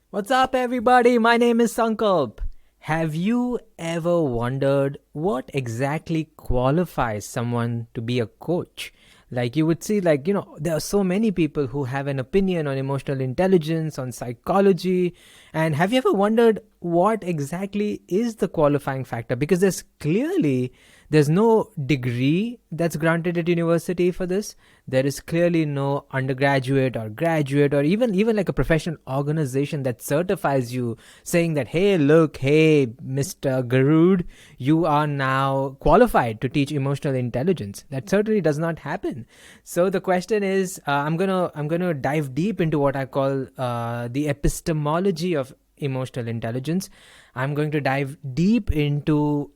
What's up, everybody? My name is Sankalp. Have you ever wondered what exactly qualifies someone to be a coach? Like, you would see, there are so many people who have an opinion on emotional intelligence, on psychology. And have you ever wondered what exactly is the qualifying factor? Because there's no degree that's granted at university for this. There is clearly no undergraduate or graduate or even like a professional organization that certifies you, saying that, hey, look, hey, Mr. Garud, you are now qualified to teach emotional intelligence. That certainly does not happen. So the question is, I'm gonna dive deep into what I call the epistemology of emotional intelligence. I'm going to dive deep into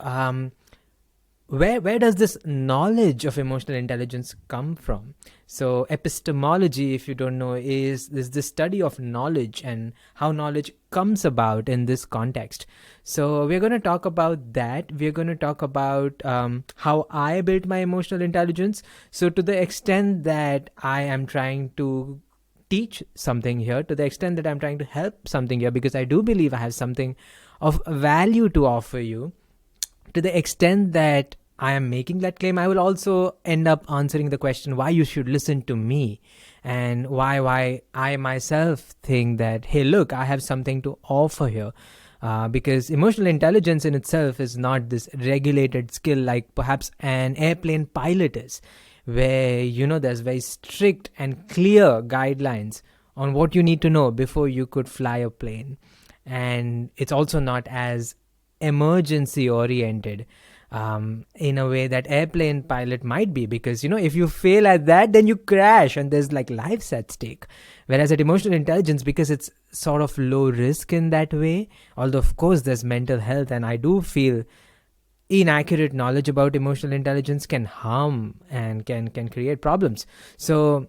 where does this knowledge of emotional intelligence come from. So epistemology, if you don't know, is the study of knowledge and how knowledge comes about in this context. So we're going to talk about that. We're going to talk about how I built my emotional intelligence. So to the extent that I am trying to teach something here, to the extent that I'm trying to help something here, because I do believe I have something of value to offer you, to the extent that I am making that claim, I will also end up answering the question why you should listen to me, and why I myself think that, hey, look, I have something to offer here. Because emotional intelligence in itself is not this regulated skill like perhaps an airplane pilot is, where there's very strict and clear guidelines on what you need to know before you could fly a plane. And it's also not as emergency oriented in a way that airplane pilot might be, because if you fail at that, then you crash and there's like lives at stake. Whereas at emotional intelligence, because it's sort of low risk in that way, although of course there's mental health, and I do feel inaccurate knowledge about emotional intelligence can harm and can create problems. So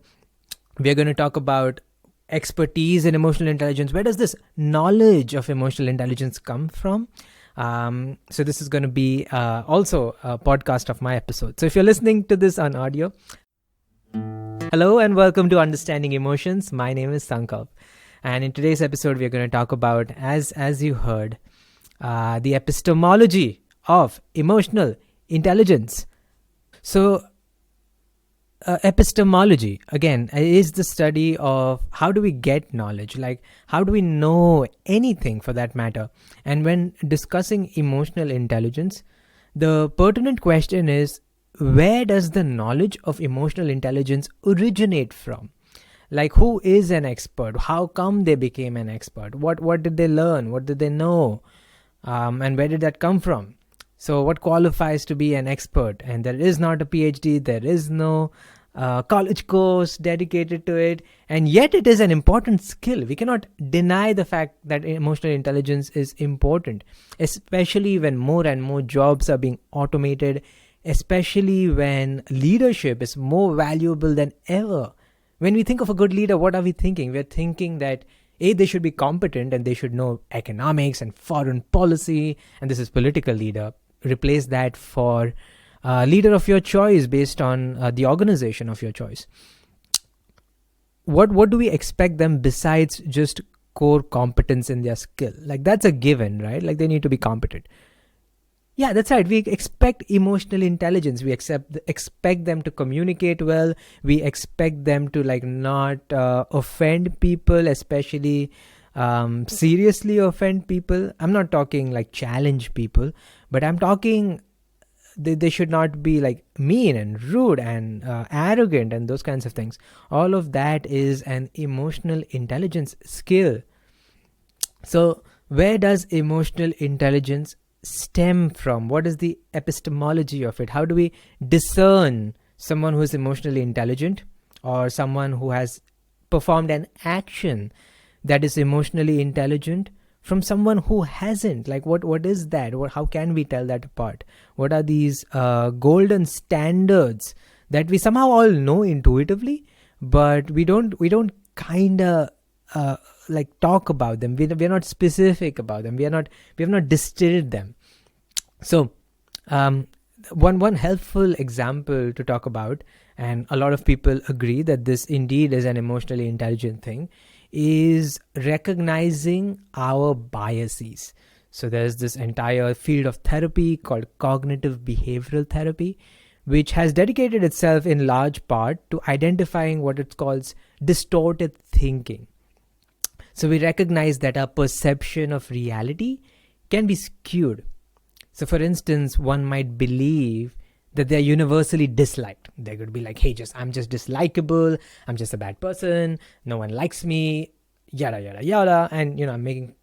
we're going to talk about expertise in emotional intelligence. Where does this knowledge of emotional intelligence come from? So this is going to be also a podcast of my episode. So if you're listening to this on audio, hello and welcome to Understanding Emotions. My name is Sankalp, and in today's episode we're going to talk about, as you heard, the epistemology of emotional intelligence. So epistemology, again, is the study of how do we get knowledge, like how do we know anything for that matter. And when discussing emotional intelligence, the pertinent question is, where does the knowledge of emotional intelligence originate from? Like, who is an expert? How come they became an expert? What did they learn? What did they know? And where did that come from? So what qualifies to be an expert? And there is not a PhD, there is no college course dedicated to it, and yet it is an important skill. We cannot deny the fact that emotional intelligence is important, especially when more and more jobs are being automated, especially when leadership is more valuable than ever. When we think of a good leader, what are we thinking? We're thinking that they should be competent and they should know economics and foreign policy, and this is political leader. Replace that for leader of your choice based on the organization of your choice. What do we expect them besides just core competence in their skill? Like, that's a given, right? Like, they need to be competent. Yeah, that's right. We expect emotional intelligence. We expect them to communicate well. We expect them to not offend people, especially seriously offend people. I'm not talking like challenge people, but I'm talking they should not be like mean and rude and arrogant and those kinds of things. All of that is an emotional intelligence skill. So where does emotional intelligence stem from? What is the epistemology of it? How do we discern someone who is emotionally intelligent or someone who has performed an action that is emotionally intelligent from someone who hasn't? Like, what is that? How can we tell that apart? What are these golden standards that we somehow all know intuitively, but we don't kind of talk about them. We're not specific about them. We have not distilled them. So one helpful example to talk about, and a lot of people agree that this indeed is an emotionally intelligent thing, is recognizing our biases. So there's this entire field of therapy called cognitive behavioral therapy, which has dedicated itself in large part to identifying what it calls distorted thinking. So we recognize that our perception of reality can be skewed. So for instance, one might believe that they're universally disliked. They could be like, hey, I'm just dislikable, I'm just a bad person, no one likes me, yada yada yada. And I'm making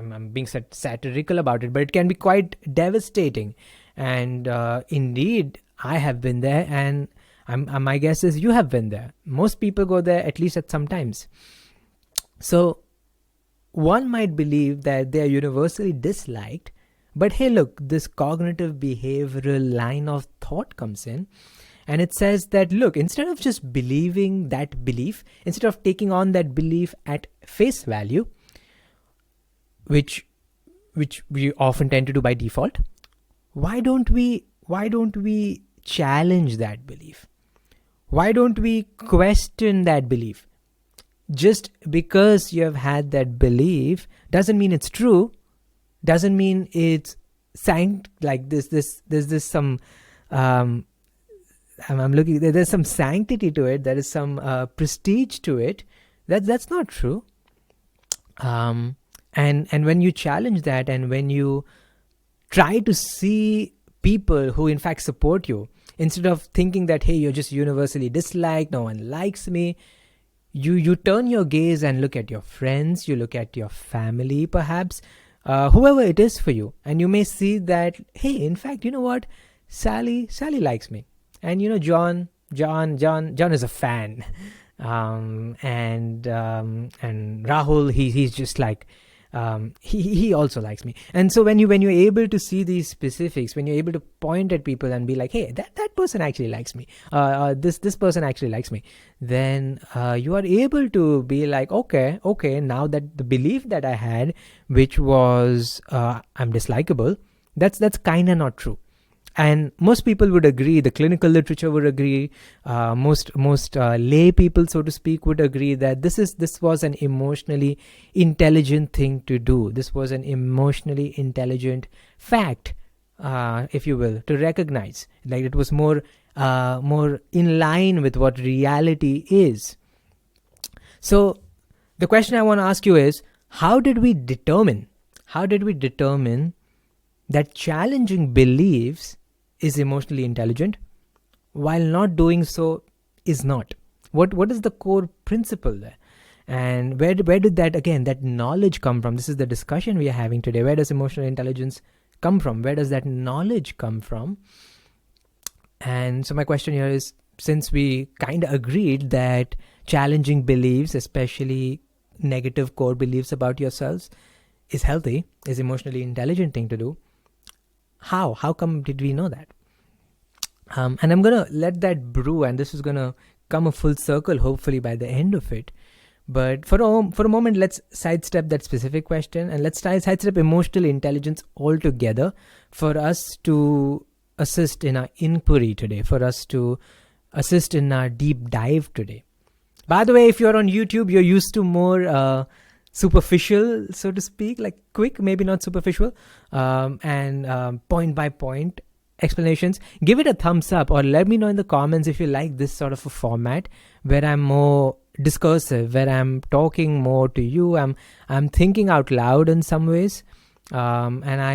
I'm being satirical about it, but it can be quite devastating. And indeed, I have been there, and my guess is you have been there. Most people go there at least at some times. So one might believe that they are universally disliked, but hey, look, this cognitive behavioral line of thought comes in, and it says that, look, instead of just believing that belief, instead of taking on that belief at face value, which we often tend to do by default, why don't we challenge that belief? Why don't we question that belief? Just because you have had that belief doesn't mean it's true, doesn't mean it's like there's this some I'm looking, there's some sanctity to it, there is some prestige to it. That's not true. And when you challenge that, and when you try to see people who in fact support you, instead of thinking that, hey, you're just universally disliked, no one likes me, you turn your gaze and look at your friends, you look at your family, perhaps whoever it is for you, and you may see that, hey, in fact, you know what, Sally likes me, and John is a fan, and Rahul, he's just like, he also likes me. And so when you're able to see these specifics, when you're able to point at people and be like, hey, that person actually likes me, this person actually likes me, then you are able to be like, okay, now that the belief that I had, which was I'm dislikable, that's kind of not true. And most people would agree, the clinical literature would agree, most lay people, so to speak, would agree that this was an emotionally intelligent thing to do. This was an emotionally intelligent fact, if you will, to recognize. Like, it was more in line with what reality is. So the question I want to ask you is, how did we determine that challenging beliefs is emotionally intelligent, while not doing so is not? What is the core principle there? And where did that knowledge come from? This is the discussion we are having today. Where does emotional intelligence come from? Where does that knowledge come from? And so my question here is, since we kind of agreed that challenging beliefs, especially negative core beliefs about yourselves, is healthy, is emotionally intelligent thing to do, how come did we know that? And I'm gonna let that brew, and this is gonna come a full circle hopefully by the end of it. But for a moment, let's sidestep that specific question, and let's sidestep emotional intelligence altogether, for us to assist in our inquiry today, for us to assist in our deep dive today. By the way, if you're on YouTube, you're used to more superficial, so to speak, like quick, maybe not superficial, and point by point explanations. Give it a thumbs up, or let me know in the comments if you like this sort of a format where I'm more discursive, where I'm talking more to you. I'm thinking out loud in some ways, and I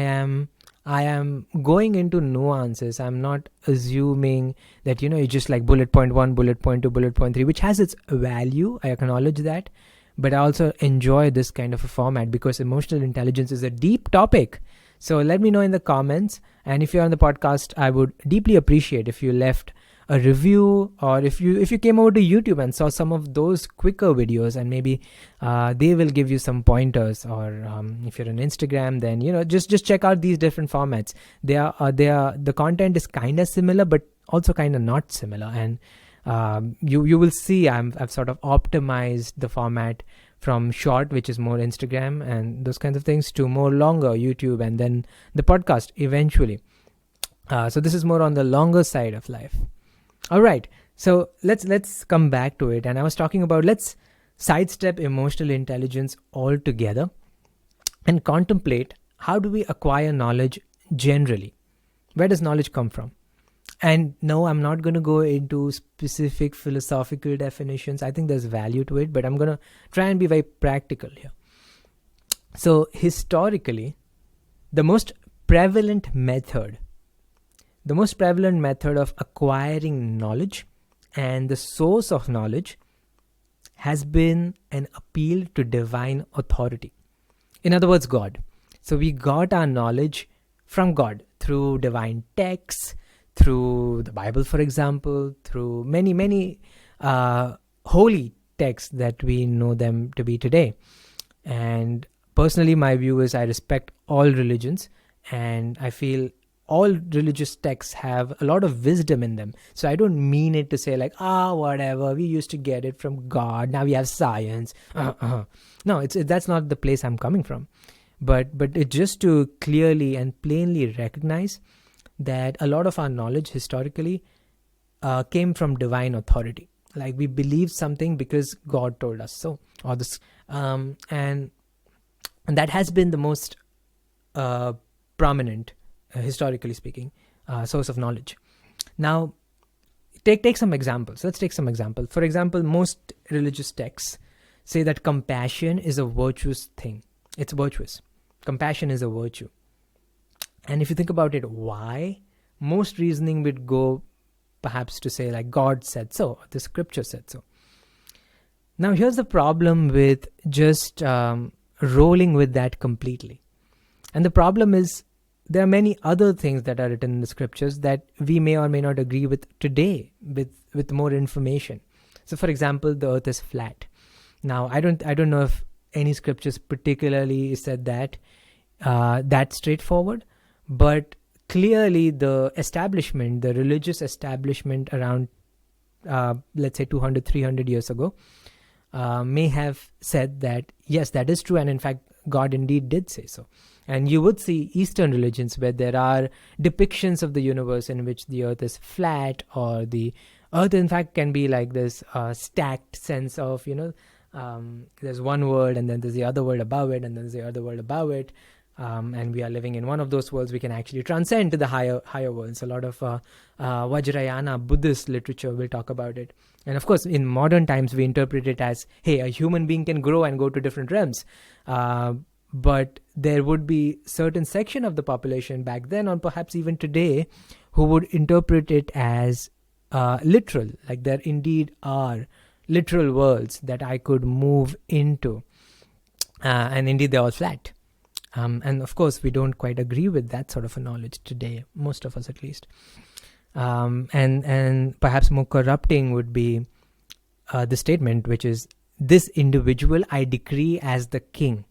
am going into nuances. I'm not assuming that you just like bullet point 1, bullet point 2, bullet point 3, which has its value. I acknowledge that. But I also enjoy this kind of a format because emotional intelligence is a deep topic. So let me know in the comments. And if you're on the podcast, I would deeply appreciate if you left a review, or if you came over to YouTube and saw some of those quicker videos, and maybe they will give you some pointers. Or if you're on Instagram, then just check out these different formats. The content is kind of similar, but also kind of not similar. And you will see I've sort of optimized the format from short, which is more Instagram and those kinds of things, to more longer YouTube, and then the podcast eventually. So this is more on the longer side of life. All right, so let's come back to it. And I was talking about, let's sidestep emotional intelligence altogether and contemplate how do we acquire knowledge generally? Where does knowledge come from? And no, I'm not going to go into specific philosophical definitions. I think there's value to it, but I'm going to try and be very practical here. So, historically, the most prevalent method of acquiring knowledge and the source of knowledge has been an appeal to divine authority. In other words, God. So we got our knowledge from God through divine texts, through the Bible, for example, through many holy texts that we know them to be today. And personally, my view is I respect all religions, and I feel all religious texts have a lot of wisdom in them. So I don't mean it to say like, whatever, we used to get it from God, now we have science. No, that's not the place I'm coming from. But it's just to clearly and plainly recognize that a lot of our knowledge historically came from divine authority. Like we believe something because God told us so, or this, and that has been the most prominent, historically speaking, source of knowledge. Now, take some examples. Let's take some examples. For example, most religious texts say that compassion is a virtuous thing. It's virtuous. Compassion is a virtue. And if you think about it, why? Most reasoning would go perhaps to say like God said so, the scripture said so. Now here's the problem with just rolling with that completely. And the problem is there are many other things that are written in the scriptures that we may or may not agree with today with more information. So for example, the earth is flat. Now I don't know if any scriptures particularly said that straightforward, but clearly the religious establishment around let's say 200, 300 years ago may have said that yes, that is true, and in fact God indeed did say so. And you would see Eastern religions where there are depictions of the universe in which the earth is flat, or the earth in fact can be like this stacked sense of, there's one world and then there's the other world above it and then there's the other world above it. And we are living in one of those worlds. We can actually transcend to the higher worlds. A lot of Vajrayana Buddhist literature will talk about it. And of course, in modern times, we interpret it as, hey, a human being can grow and go to different realms. But there would be certain section of the population back then, or perhaps even today, who would interpret it as literal. Like there indeed are literal worlds that I could move into. And indeed, they're all flat. And of course, we don't quite agree with that sort of a knowledge today, most of us at least. And perhaps more corrupting would be the statement, which is, this individual I decree as the king.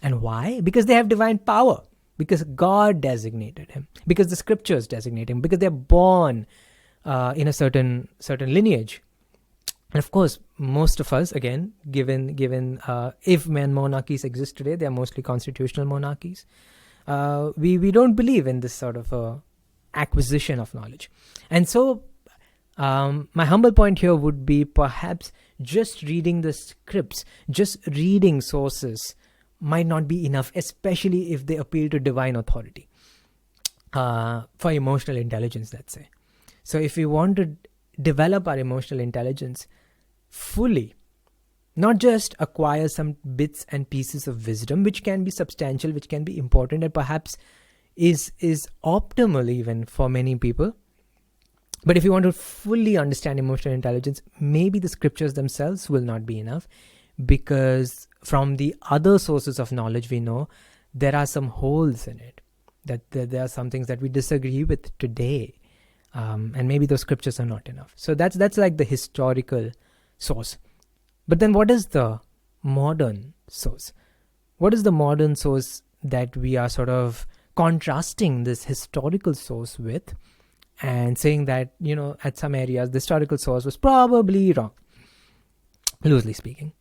And why? Because they have divine power, because God designated him, because the scriptures designate him, because they're born in a certain lineage. And of course, most of us, again, given if monarchies exist today, they are mostly constitutional monarchies. We don't believe in this sort of acquisition of knowledge. And so my humble point here would be perhaps just reading the scripts, just reading sources might not be enough, especially if they appeal to divine authority for emotional intelligence, let's say. So if we want to develop our emotional intelligence fully, not just acquire some bits and pieces of wisdom, which can be substantial, which can be important, and perhaps is optimal even for many people. But if you want to fully understand emotional intelligence, maybe the scriptures themselves will not be enough, because from the other sources of knowledge we know there are some holes in it, that there are some things that we disagree with today, and maybe those scriptures are not enough. So that's like the historical source. But then what is the modern source? What is the modern source that we are sort of contrasting this historical source with, and saying that, at some areas the historical source was probably wrong, loosely speaking.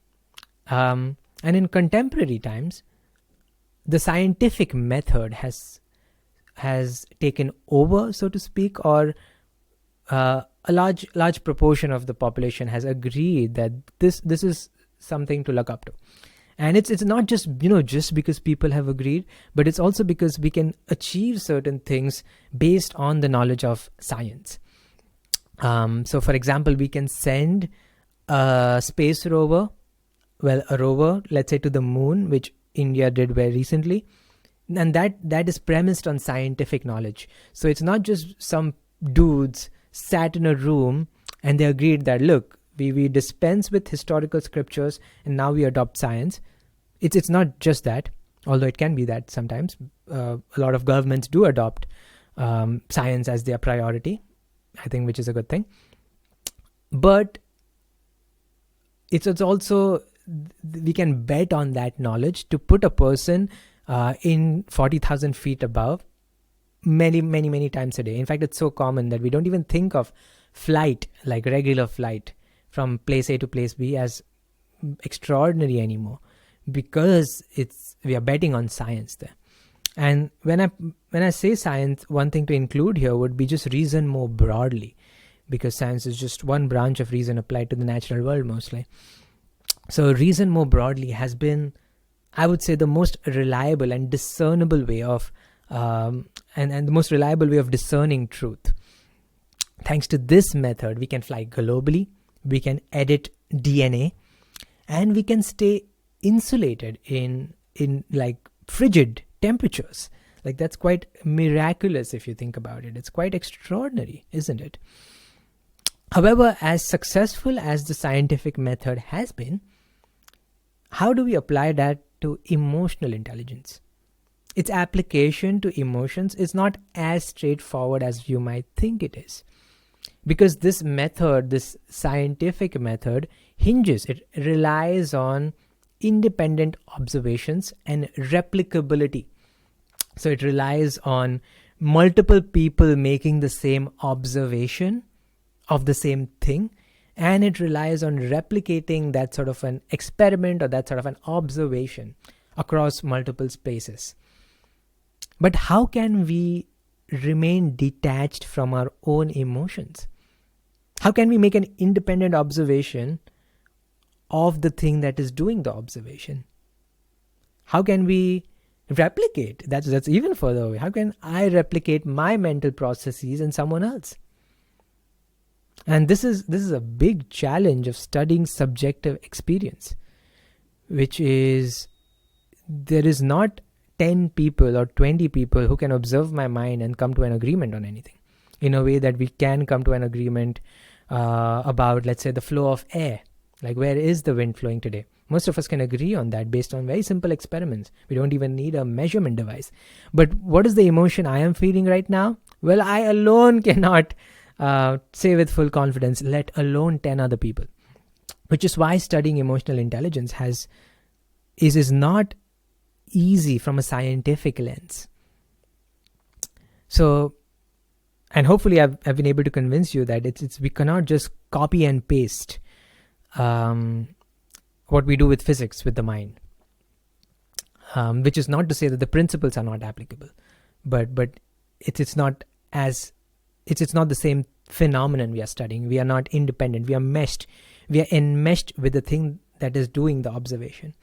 And in contemporary times, the scientific method has taken over, so to speak, or a large proportion of the population has agreed that this is something to look up to. And it's not just, just because people have agreed, but it's also because we can achieve certain things based on the knowledge of science. So for example, we can send a space rover, a rover, let's say, to the moon, which India did very recently. And that is premised on scientific knowledge. So it's not just some dudes sat in a room and they agreed that, look, we dispense with historical scriptures and now we adopt science. It's not just that, although it can be that sometimes. A lot of governments do adopt science as their priority, I think, which is a good thing. But it's also, we can bet on that knowledge to put a person in 40,000 feet above many times a day. In fact, it's so common that we don't even think of flight, like regular flight from place A to place B, as extraordinary anymore, because we are betting on science there. And when I say science, one thing to include here would be just reason more broadly, because science is just one branch of reason applied to the natural world mostly. So reason more broadly has been, I would say, the most reliable and discernible way of and the most reliable way of discerning truth. Thanks to this method, we can fly globally, we can edit DNA, and we can stay insulated in like frigid temperatures. Like, that's quite miraculous if you think about it. It's quite extraordinary, isn't it? However, as successful as the scientific method has been, how do we apply that to emotional intelligence? Its application to emotions is not as straightforward as you might think it is. Because this method, this scientific method, it relies on independent observations and replicability. So it relies on multiple people making the same observation of the same thing, and it relies on replicating that sort of an experiment or that sort of an observation across multiple spaces. But how can we remain detached from our own emotions? How can we make an independent observation of the thing that is doing the observation? How can we replicate? That's even further away. How can I replicate my mental processes in someone else? And this is a big challenge of studying subjective experience, which is, there is not 10 people or 20 people who can observe my mind and come to an agreement on anything, in a way that we can come to an agreement about, let's say, the flow of air. Like, where is the wind flowing today? Most of us can agree on that based on very simple experiments. We don't even need a measurement device. But what is the emotion I am feeling right now? Well, I alone cannot say with full confidence, let alone 10 other people. Which is why studying emotional intelligence is not easy from a scientific lens. So, and hopefully I've been able to convince you that we cannot just copy and paste what we do with physics with the mind. Which is not to say that the principles are not applicable, but it's not the same phenomenon we are studying. We are not independent. We are enmeshed with the thing that is doing the observation.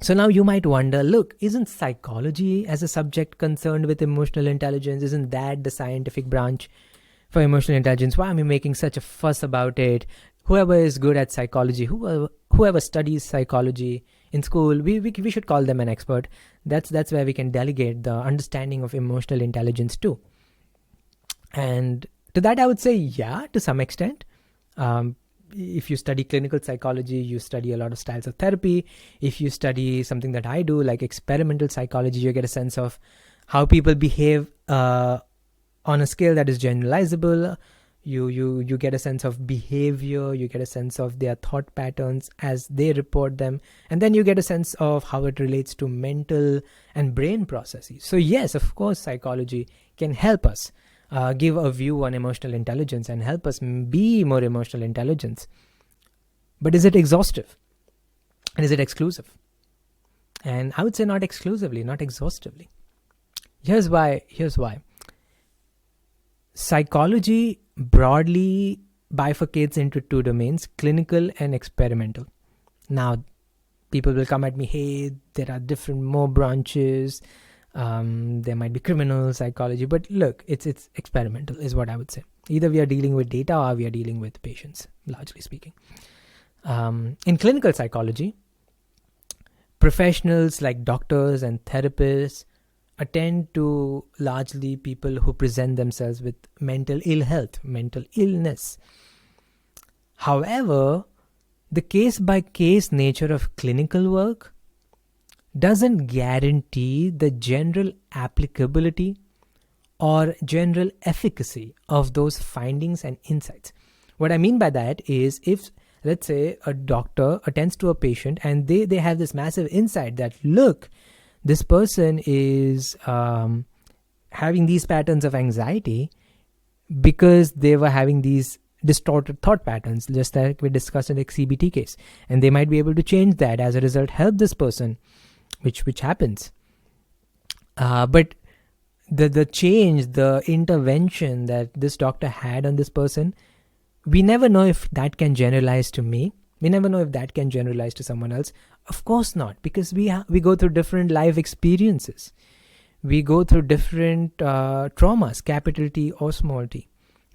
So now you might wonder, look, isn't psychology as a subject concerned with emotional intelligence? Isn't that the scientific branch for emotional intelligence? Why am I making such a fuss about it? Whoever is good at psychology, whoever studies psychology in school, we should call them an expert. That's where we can delegate the understanding of emotional intelligence to. And to that, I would say, yeah, to some extent. If you study clinical psychology, you study a lot of styles of therapy. If you study something that I do, like experimental psychology, you get a sense of how people behave on a scale that is generalizable. You get a sense of behavior, you get a sense of their thought patterns as they report them, and then you get a sense of how it relates to mental and brain processes. So yes, of course, psychology can help us give a view on emotional intelligence and help us be more emotional intelligence. But is it exhaustive? And is it exclusive? And I would say not exclusively, not exhaustively. Here's why. Psychology broadly bifurcates into two domains, clinical and experimental. Now, people will come at me, hey, there are different more branches. There might be criminal psychology, but look, it's experimental is what I would say. Either we are dealing with data or we are dealing with patients, largely speaking. In clinical psychology, professionals like doctors and therapists attend to largely people who present themselves with mental ill health, mental illness. However, the case-by-case nature of clinical work doesn't guarantee the general applicability or general efficacy of those findings and insights. What I mean by that is, if, let's say, a doctor attends to a patient and they have this massive insight that, look, this person is having these patterns of anxiety because they were having these distorted thought patterns, just like we discussed in the CBT case, and they might be able to change that, as a result help this person, which happens. But the change, the intervention that this doctor had on this person, we never know if that can generalize to me. We never know if that can generalize to someone else. Of course not, because we go through different life experiences. We go through different traumas, capital T or small t.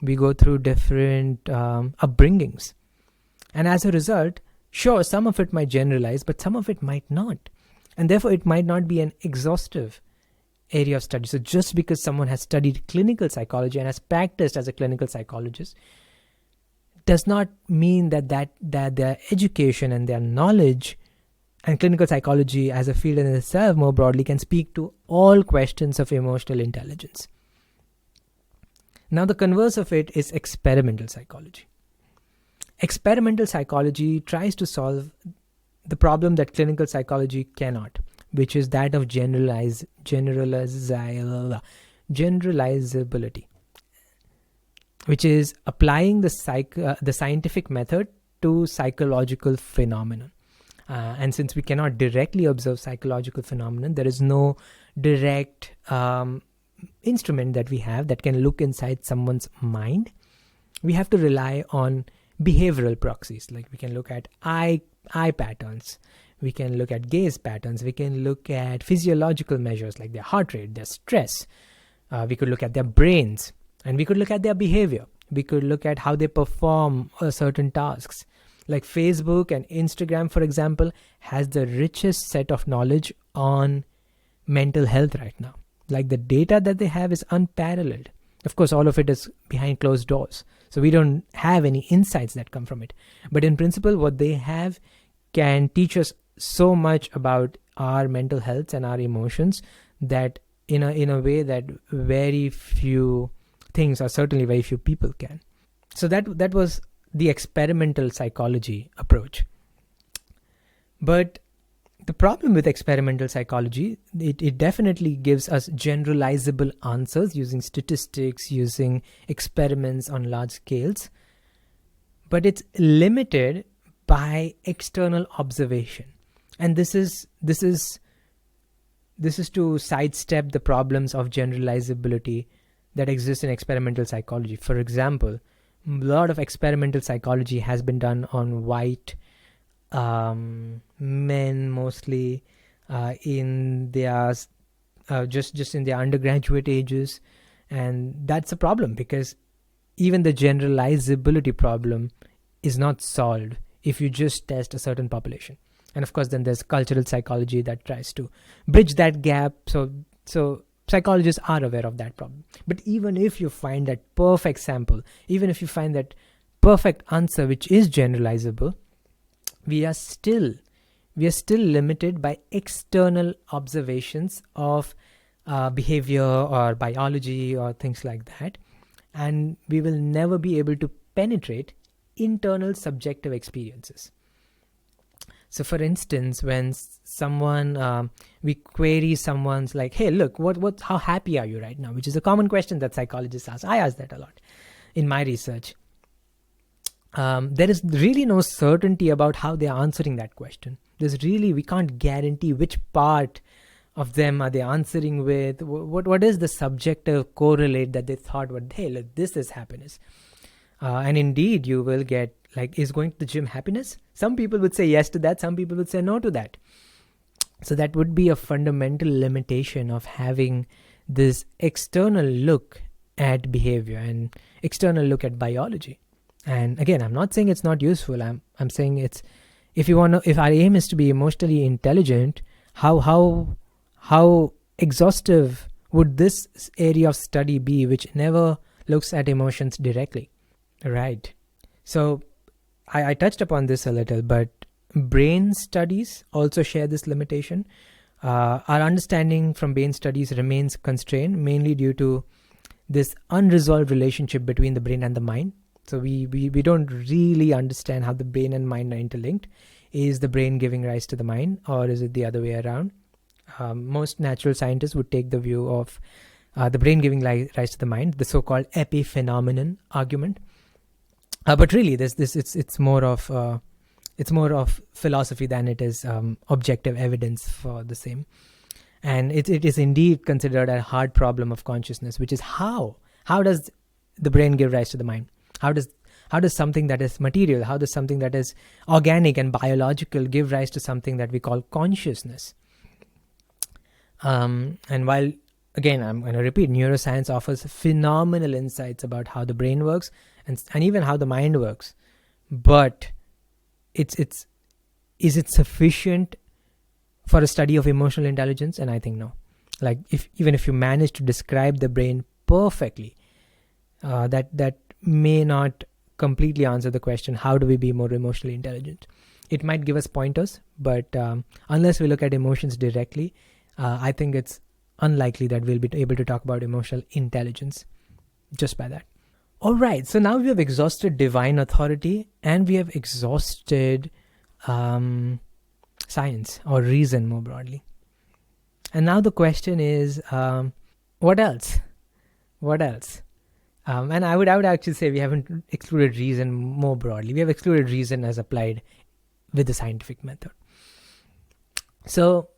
We go through different upbringings. And as a result, sure, some of it might generalize, but some of it might not. And therefore, it might not be an exhaustive area of study. So just because someone has studied clinical psychology and has practiced as a clinical psychologist does not mean that their education and their knowledge and clinical psychology as a field in itself more broadly can speak to all questions of emotional intelligence. Now, the converse of it is experimental psychology. Experimental psychology tries to solve the problem that clinical psychology cannot, which is that of generalizability, which is applying the scientific method to psychological phenomenon. And since we cannot directly observe psychological phenomenon, there is no direct instrument that we have that can look inside someone's mind. We have to rely on behavioral proxies. Like, we can look at eye patterns, we can look at gaze patterns, we can look at physiological measures like their heart rate, their stress. We could look at their brains, and we could look at their behavior. We could look at how they perform certain tasks. Like Facebook and Instagram, for example, has the richest set of knowledge on mental health right now. Like, the data that they have is unparalleled. Of course, all of it is behind closed doors, so we don't have any insights that come from it. But in principle, what they have can teach us so much about our mental health and our emotions that in a way that very few things, or certainly very few people, can. So that was the experimental psychology approach. But the problem with experimental psychology, it definitely gives us generalizable answers using statistics, using experiments on large scales, but it's limited by external observation. And this is to sidestep the problems of generalizability that exist in experimental psychology. For example, a lot of experimental psychology has been done on white men, mostly in their just in their undergraduate ages, and that's a problem, because even the generalizability problem is not solved if you just test a certain population. And of course, then there's cultural psychology that tries to bridge that gap. So psychologists are aware of that problem. But even if you find that perfect sample, even if you find that perfect answer which is generalizable, we are still limited by external observations of behavior or biology or things like that, and we will never be able to penetrate internal subjective experiences. So for instance, when someone we query someone's like, hey, look, how happy are you right now, which is a common question that psychologists ask. I ask that a lot in my research. There is really no certainty about how they are answering that question. We can't guarantee which part of them are they answering with. What is the subjective correlate that they thought, hey, look, this is happiness. And indeed, you will get Like, is going to the gym happiness? Some people would say yes to that, some people would say no to that. So that would be a fundamental limitation of having this external look at behavior and external look at biology. And again, I'm not saying it's not useful. I'm saying it's, if our aim is to be emotionally intelligent, how exhaustive would this area of study be, which never looks at emotions directly, right? So I touched upon this a little, but brain studies also share this limitation. Our understanding from brain studies remains constrained, mainly due to this unresolved relationship between the brain and the mind. So we don't really understand how the brain and mind are interlinked. Is the brain giving rise to the mind, or is it the other way around? Most natural scientists would take the view of the brain giving rise to the mind, the so-called epiphenomenon argument. But really, it's more of philosophy than it is objective evidence for the same. And it is indeed considered a hard problem of consciousness, which is how does the brain give rise to the mind? How does something that is material, how does something that is organic and biological give rise to something that we call consciousness? And while, again, I'm going to repeat, neuroscience offers phenomenal insights about how the brain works and even how the mind works, but is it sufficient for a study of emotional intelligence? And I think no. Like, even if you manage to describe the brain perfectly, that may not completely answer the question, how do we be more emotionally intelligent? It might give us pointers, but unless we look at emotions directly, I think it's unlikely that we'll be able to talk about emotional intelligence just by that. All right, so now we have exhausted divine authority and we have exhausted science or reason more broadly. And now the question is, what else? What else? And I would actually say we haven't excluded reason more broadly. We have excluded reason as applied with the scientific method. So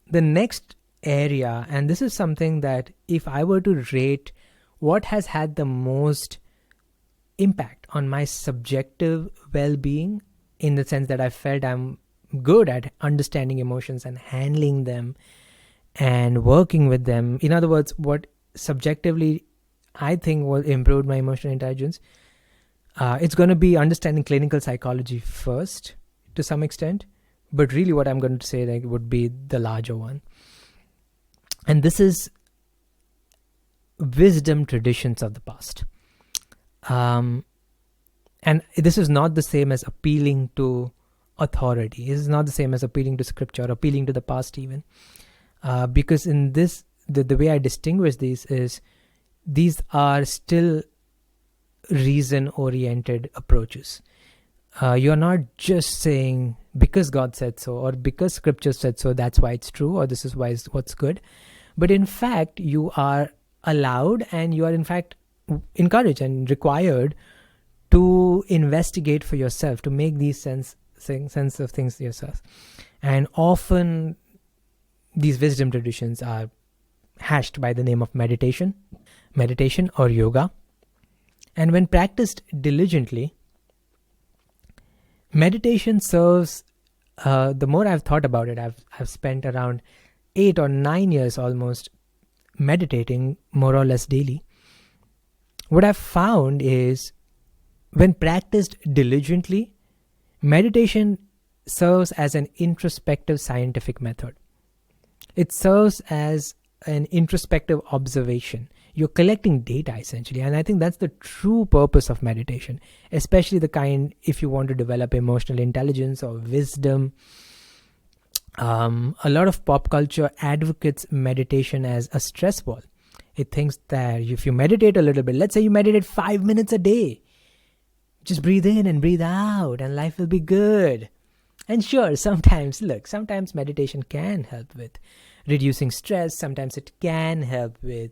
the next area, and this is something that if I were to rate what has had the most impact on my subjective well-being, in the sense that I felt I'm good at understanding emotions and handling them and working with them. In other words, what subjectively I think will improve my emotional intelligence, it's going to be understanding clinical psychology first to some extent, but really what I'm going to say would be the larger one. And this is wisdom traditions of the past. And this is not the same as appealing to authority. This is not the same as appealing to scripture or appealing to the past even. Because in this, the way I distinguish these is, these are still reason-oriented approaches. You're not just saying because God said so or because scripture said so, that's why it's true, or this is why it's what's good. But in fact, you are allowed and you are in fact encouraged and required to investigate for yourself, to make these sense of things yourself. And often these wisdom traditions are hashed by the name of meditation or yoga. And when practiced diligently, meditation serves, the more I've thought about it, I've spent around 8 or 9 years almost meditating more or less daily. What I've found is, when practiced diligently, meditation serves as an introspective scientific method. It serves as an introspective observation. You're collecting data essentially, and I think that's the true purpose of meditation, especially the kind if you want to develop emotional intelligence or wisdom. A lot of pop culture advocates meditation as a stress ball. It thinks that if you meditate a little bit, let's say you meditate 5 minutes a day, just breathe in and breathe out and life will be good. And sure, sometimes meditation can help with reducing stress. Sometimes it can help with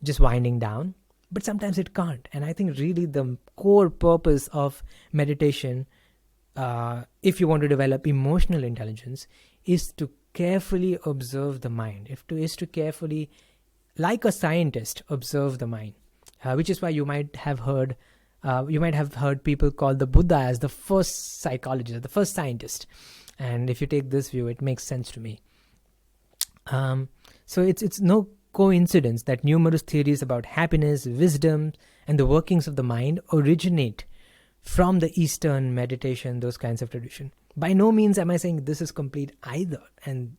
just winding down, but sometimes it can't. And I think really the core purpose of meditation, if you want to develop emotional intelligence, is to carefully observe the mind, is to carefully, like a scientist, observe the mind, which is why you might have heard You might have heard people call the Buddha as the first psychologist, the first scientist. And if you take this view, it makes sense to me. So it's no coincidence that numerous theories about happiness, wisdom, and the workings of the mind originate from the Eastern meditation, those kinds of tradition. By no means am I saying this is complete either. And,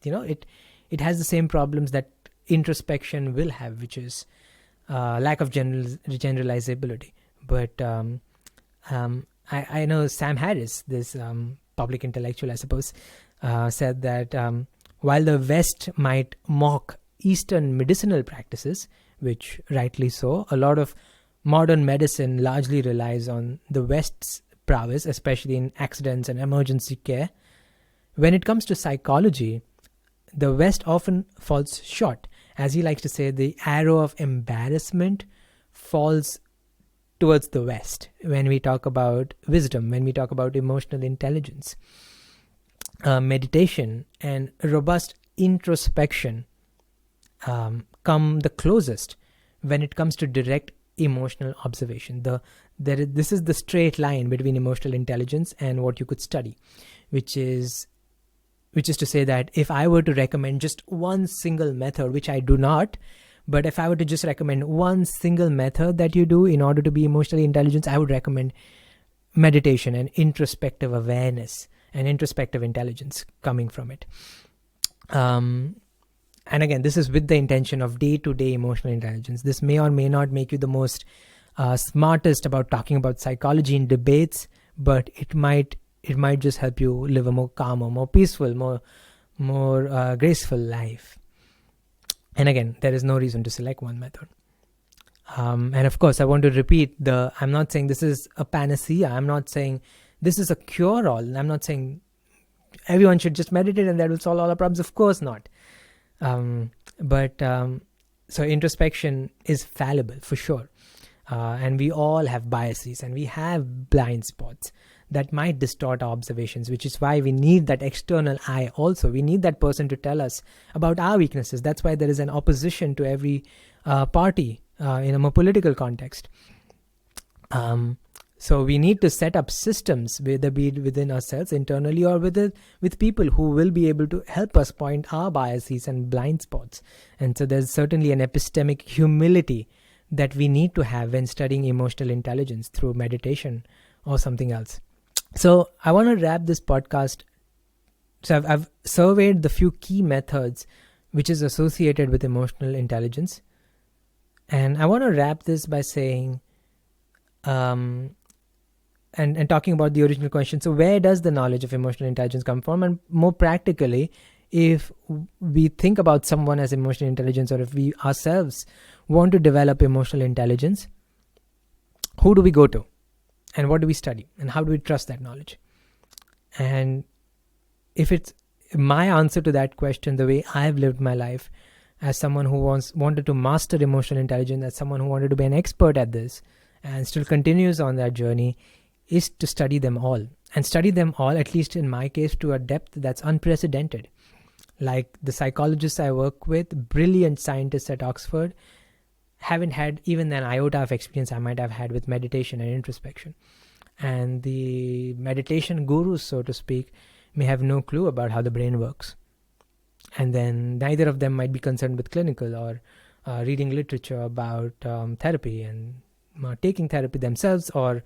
it has the same problems that introspection will have, which is lack of generalizability. But I know Sam Harris, this public intellectual, I suppose, said that while the West might mock Eastern medicinal practices, which rightly so, a lot of modern medicine largely relies on the West's prowess, especially in accidents and emergency care. When it comes to psychology, the West often falls short. As he likes to say, the arrow of embarrassment falls towards the West when we talk about wisdom, when we talk about emotional intelligence. Meditation and robust introspection come the closest when it comes to direct emotional observation. This is the straight line between emotional intelligence and what you could study, which is to say that if I were to recommend just one single method, which I do not, but if I were to just recommend one single method that you do in order to be emotionally intelligent, I would recommend meditation and introspective awareness and introspective intelligence coming from it. And again, this is with the intention of day-to-day emotional intelligence. This may or may not make you the most smartest about talking about psychology in debates, but it might just help you live a more calmer, more peaceful, more graceful life. And again, there is no reason to select one method. And of course, I want to repeat I'm not saying this is a panacea. I'm not saying this is a cure-all. I'm not saying everyone should just meditate and that will solve all our problems. Of course not. So introspection is fallible for sure. And we all have biases and we have blind spots that might distort our observations, which is why we need that external eye also. We need that person to tell us about our weaknesses. That's why there is an opposition to every party in a more political context. So we need to set up systems, whether be it within ourselves internally or with people who will be able to help us point our biases and blind spots. And so there's certainly an epistemic humility that we need to have when studying emotional intelligence through meditation or something else. So I want to wrap this podcast. So I've surveyed the few key methods which is associated with emotional intelligence. And I want to wrap this by saying, and talking about the original question. So where does the knowledge of emotional intelligence come from? And more practically, if we think about someone as emotional intelligence, or if we ourselves want to develop emotional intelligence, who do we go to? And what do we study? And how do we trust that knowledge? And if it's my answer to that question, the way I've lived my life as someone who wanted to master emotional intelligence, as someone who wanted to be an expert at this and still continues on that journey, is to study them all. And study them all, at least in my case, to a depth that's unprecedented. Like the psychologists I work with, brilliant scientists at Oxford, haven't had even an iota of experience I might have had with meditation and introspection. And the meditation gurus, so to speak, may have no clue about how the brain works. And then neither of them might be concerned with clinical or reading literature about therapy and taking therapy themselves, or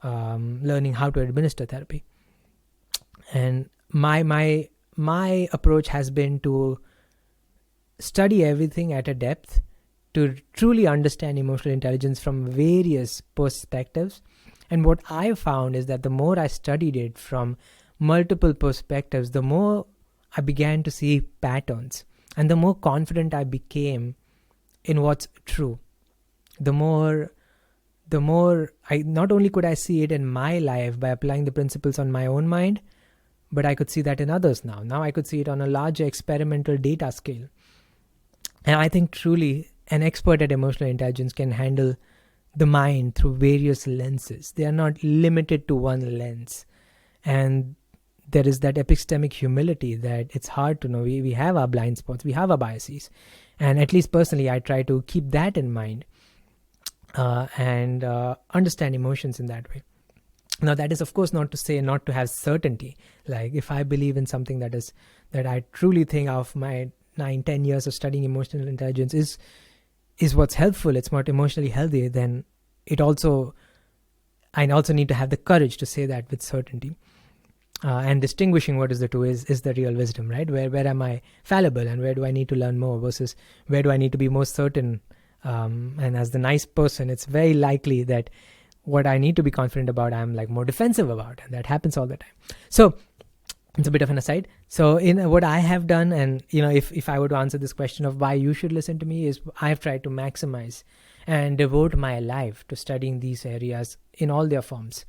learning how to administer therapy. And my approach has been to study everything at a depth, to truly understand emotional intelligence from various perspectives. And what I found is that the more I studied it from multiple perspectives, the more I began to see patterns, and the more confident I became in what's true. The more I not only could I see it in my life by applying the principles on my own mind, but I could see that in others now. Now I could see it on a larger experimental data scale. And I think truly an expert at emotional intelligence can handle the mind through various lenses. They are not limited to one lens. And there is that epistemic humility that it's hard to know. We have our blind spots, we have our biases. And at least personally, I try to keep that in mind. and understand emotions in that way. Now, that is of course not to say not to have certainty. Like if I believe in something that I truly think of my 9-10 years of studying emotional intelligence is what's helpful, it's not emotionally healthy, then it also I also need to have the courage to say that with certainty. And distinguishing what is the two is the real wisdom, right? Where am I fallible and where do I need to learn more versus where do I need to be more certain? And as the nice person, it's very likely that what I need to be confident about, I'm like more defensive about, and that happens all the time. So it's a bit of an aside. So in what I have done, and if I were to answer this question of why you should listen to me, is I've tried to maximize and devote my life to studying these areas in all their forms.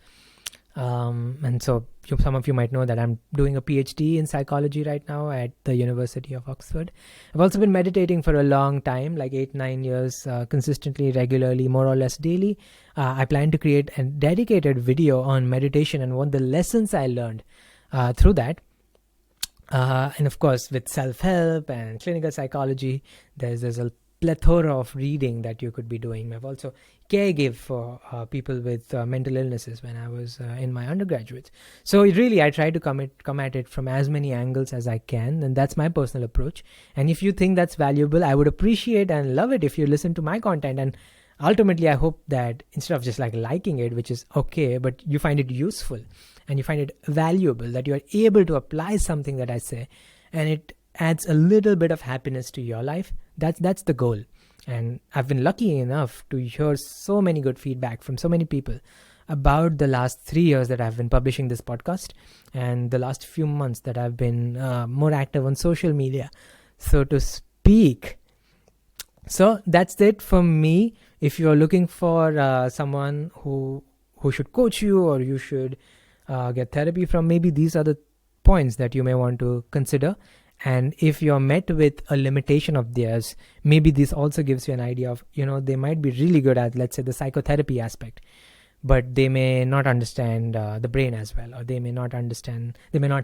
And so some of you might know that I'm doing a PhD in psychology right now at the University of Oxford. I've also been meditating for a long time, like 8-9 years, consistently, regularly, more or less daily. I plan to create a dedicated video on meditation and what the lessons I learned through that. And of course, with self-help and clinical psychology, there's a plethora of reading that you could be doing. I've also caregived for people with mental illnesses when I was in my undergraduate. So really, I try to come at it from as many angles as I can, and that's my personal approach. And if you think that's valuable, I would appreciate and love it if you listen to my content. And ultimately, I hope that instead of just like liking it, which is okay, but you find it useful and you find it valuable, that you are able to apply something that I say, and it adds a little bit of happiness to your life. That's the goal. And I've been lucky enough to hear so many good feedback from so many people about the last 3 years that I've been publishing this podcast, and the last few months that I've been more active on social media, so to speak. So that's it for me. If you're looking for someone who should coach you, or you should get therapy from, maybe these are the points that you may want to consider. And if you're met with a limitation of theirs, maybe this also gives you an idea of, they might be really good at, let's say, the psychotherapy aspect, but they may not understand the brain as well, or they may not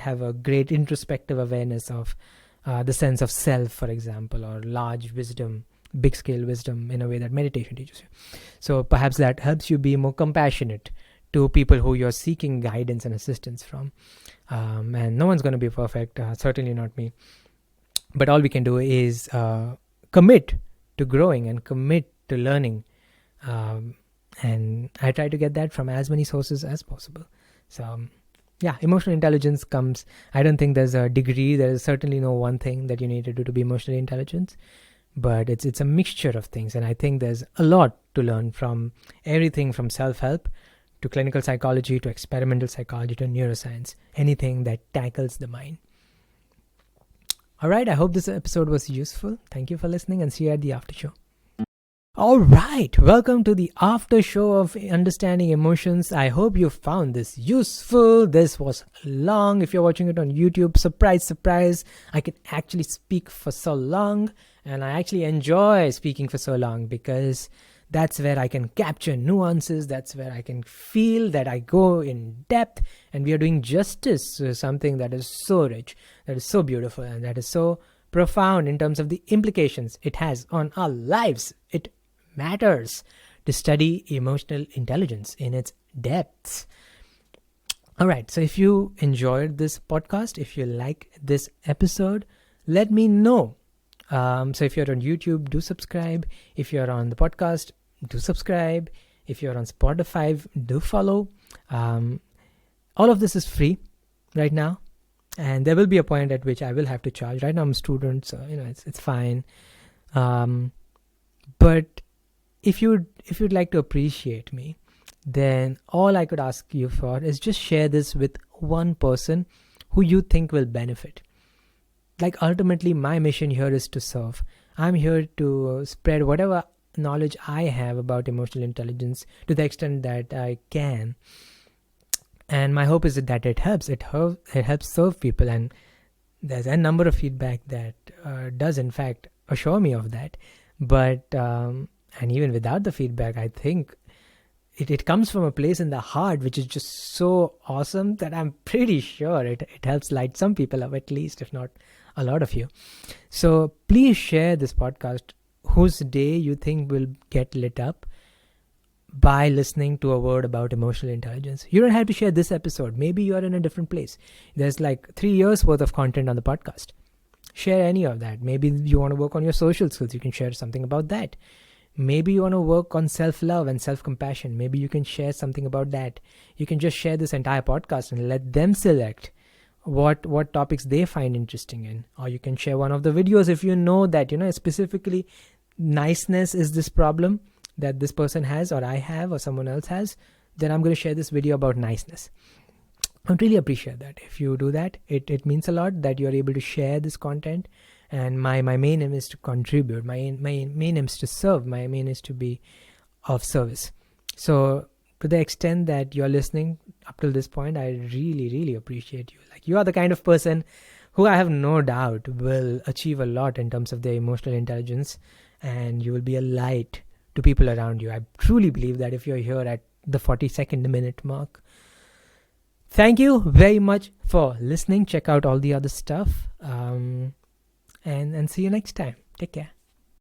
have a great introspective awareness of the sense of self, for example, or large wisdom, big scale wisdom in a way that meditation teaches you. So perhaps that helps you be more compassionate to people who you're seeking guidance and assistance from. And no one's going to be perfect, certainly not me. But all we can do is commit to growing and commit to learning. And I try to get that from as many sources as possible. So yeah, emotional intelligence comes, I don't think there's a degree. There is certainly no one thing that you need to do to be emotionally intelligent. But it's a mixture of things. And I think there's a lot to learn from everything from self-help to clinical psychology, to experimental psychology, to neuroscience, anything that tackles the mind. All right, I hope this episode was useful. Thank you for listening, and see you at the after show. All right, welcome to the after show of Understanding Emotions. I hope you found this useful. This was long. If you're watching it on YouTube, surprise, I can actually speak for so long, and I actually enjoy speaking for so long because that's where I can capture nuances. That's where I can feel that I go in depth, and we are doing justice to something that is so rich, that is so beautiful, and that is so profound in terms of the implications it has on our lives. It matters to study emotional intelligence in its depths. All right, so if you enjoyed this podcast, if you like this episode, let me know. So if you're on YouTube, do subscribe. If you're on the podcast, do subscribe. If you're on Spotify, do follow. All of this is free right now, and there will be a point at which I will have to charge. Right now I'm a student, so it's fine. But if you'd like to appreciate me, then all I could ask you for is just share this with one person who you think will benefit. Like ultimately, my mission here is to serve. I'm here to spread whatever knowledge I have about emotional intelligence to the extent that I can. And my hope is that it helps. It helps serve people. And there's a number of feedback that does in fact assure me of that. But and even without the feedback, I think it comes from a place in the heart which is just so awesome that I'm pretty sure it helps light some people up, at least, if not a lot of you. So please share this podcast whose day you think will get lit up. by listening to a word about emotional intelligence. You don't have to share this episode. Maybe you're in a different place. There's like 3 years worth of content on the podcast. Share any of that. Maybe you want to work on your social skills. You can share something about that. Maybe you want to work on self-love and self-compassion. Maybe you can share something about that. You can just share this entire podcast and let them select what topics they find interesting in. Or you can share one of the videos if you know that, specifically niceness is this problem that this person has, or I have, or someone else has. Then I'm going to share this video about niceness. I would really appreciate that. If you do that, it means a lot that you're able to share this content. And my main aim is to contribute. My main aim is to serve. My main is to be of service. So to the extent that you're listening up till this point, I really, really appreciate you. Like, you are the kind of person who I have no doubt will achieve a lot in terms of their emotional intelligence, and you will be a light to people around you. I truly believe that if you're here at the 42nd minute mark. Thank you very much for listening. Check out all the other stuff. And see you next time. Take care.